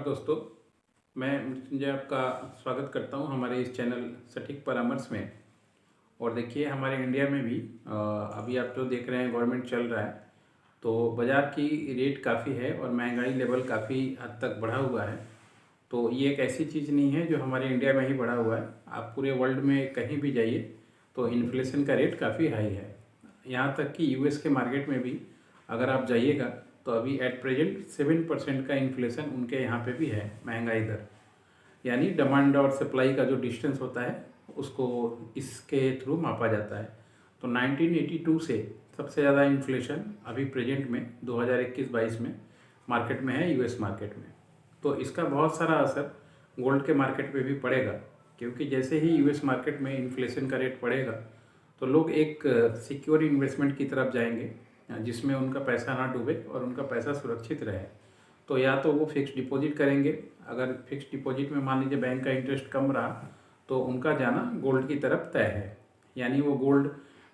दोस्तों, मैं मृत्युंजय आपका स्वागत करता हूं हमारे इस चैनल सटीक परामर्श में। और देखिए, हमारे इंडिया में भी अभी आप जो देख रहे हैं गवर्नमेंट चल रहा है, तो बाज़ार की रेट काफ़ी है और महंगाई लेवल काफ़ी हद तक बढ़ा हुआ है। तो ये एक ऐसी चीज़ नहीं है जो हमारे इंडिया में ही बढ़ा हुआ है। आप पूरे वर्ल्ड में कहीं भी जाइए तो इन्फ्लेशन का रेट काफ़ी हाई है। यहाँ तक कि यूएस के मार्केट में भी अगर आप जाइएगा तो अभी एट प्रेजेंट 7% का इन्फ्लेशन उनके यहाँ पे भी है, महंगाई दर। यानी डिमांड और सप्लाई का जो डिस्टेंस होता है उसको इसके थ्रू मापा जाता है। तो 1982 से सबसे ज़्यादा इन्फ्लेशन अभी प्रेजेंट में 2021-22 में मार्केट में है, यूएस मार्केट में। तो इसका बहुत सारा असर गोल्ड के मार्केट पे भी पड़ेगा, क्योंकि जैसे ही यूएस मार्केट में इन्फ्लेशन का रेट बढ़ेगा तो लोग एक सिक्योर इन्वेस्टमेंट की तरफ जाएंगे जिसमें उनका पैसा ना डूबे और उनका पैसा सुरक्षित रहे। तो या तो वो फिक्स डिपॉजिट करेंगे। अगर फिक्स डिपॉजिट में मान लीजिए बैंक का इंटरेस्ट कम रहा तो उनका जाना गोल्ड की तरफ तय है। यानी वो गोल्ड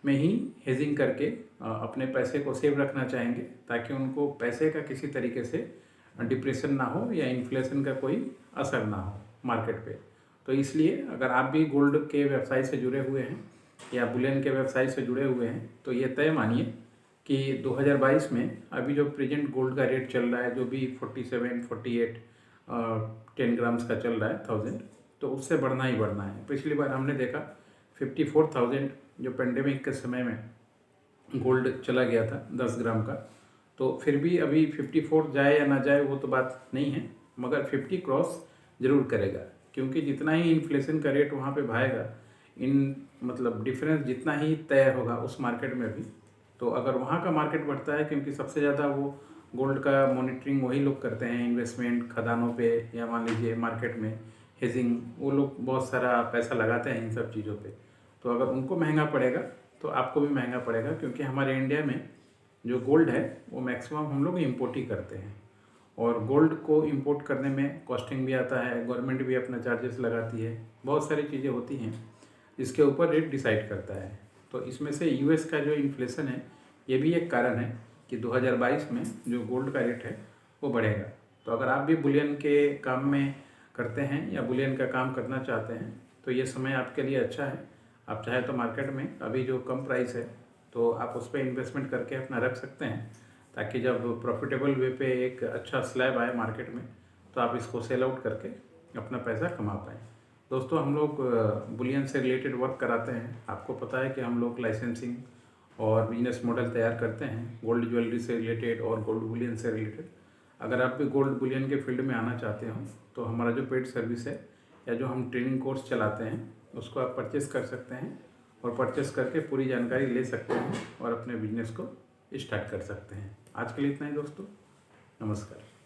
में ही हेजिंग करके अपने पैसे को सेव रखना चाहेंगे, ताकि उनको पैसे का किसी तरीके से डिप्रेशन ना हो या इन्फ्लेशन का कोई असर ना हो मार्केट पे। तो इसलिए अगर आप भी गोल्ड के व्यवसाय से जुड़े हुए हैं या बुलियन के व्यवसाय से जुड़े हुए हैं तो ये तय मानिए कि 2022 में अभी जो प्रेजेंट गोल्ड का रेट चल रहा है, जो भी 47, 48 10 ग्राम्स का चल रहा है 1000, तो उससे बढ़ना ही बढ़ना है। पिछली बार हमने देखा 54,000 जो पेंडेमिक के समय में गोल्ड चला गया था 10 ग्राम का। तो फिर भी अभी 54 जाए या ना जाए वो तो बात नहीं है, मगर 50 क्रॉस ज़रूर करेगा, क्योंकि जितना ही इन्फ्लेशन का रेट वहाँ पे भाएगा, इन मतलब डिफरेंस जितना ही तय होगा उस मार्केट में भी। तो अगर वहाँ का मार्केट बढ़ता है, क्योंकि सबसे ज़्यादा वो गोल्ड का मॉनिटरिंग वही लोग करते हैं, इन्वेस्टमेंट खदानों पे या मान लीजिए मार्केट में हेजिंग, वो लोग बहुत सारा पैसा लगाते हैं इन सब चीज़ों पे। तो अगर उनको महंगा पड़ेगा तो आपको भी महंगा पड़ेगा, क्योंकि हमारे इंडिया में जो गोल्ड है वो मैक्सिमम हम लोग इम्पोर्ट ही करते हैं। और गोल्ड को इंपोर्ट करने में कॉस्टिंग भी आता है, गवर्नमेंट भी अपना चार्जेस लगाती है, बहुत सारी चीज़ें होती हैं जिसके ऊपर रेट डिसाइड करता है। तो इसमें से यूएस का जो इन्फ्लेशन है ये भी एक कारण है कि 2022 में जो गोल्ड का रेट है वो बढ़ेगा। तो अगर आप भी बुलियन के काम में करते हैं या बुलियन का काम करना चाहते हैं तो ये समय आपके लिए अच्छा है। आप चाहे तो मार्केट में अभी जो कम प्राइस है तो आप उस पर इन्वेस्टमेंट करके अपना रख सकते हैं, ताकि जब प्रॉफिटेबल वे पे एक अच्छा स्लैब आए मार्केट में तो आप इसको सेल आउट करके अपना पैसा कमा पाएँ। दोस्तों, हम लोग बुलियन से रिलेटेड वर्क कराते हैं। आपको पता है कि हम लोग लाइसेंसिंग और बिजनेस मॉडल तैयार करते हैं गोल्ड ज्वेलरी से रिलेटेड और गोल्ड बुलियन से रिलेटेड। अगर आप भी गोल्ड बुलियन के फील्ड में आना चाहते हो तो हमारा जो पेड सर्विस है या जो हम ट्रेनिंग कोर्स चलाते हैं उसको आप परचेस कर सकते हैं और परचेस करके पूरी जानकारी ले सकते हैं और अपने बिजनेस को स्टार्ट कर सकते हैं। आज के लिए इतना ही दोस्तों, नमस्कार।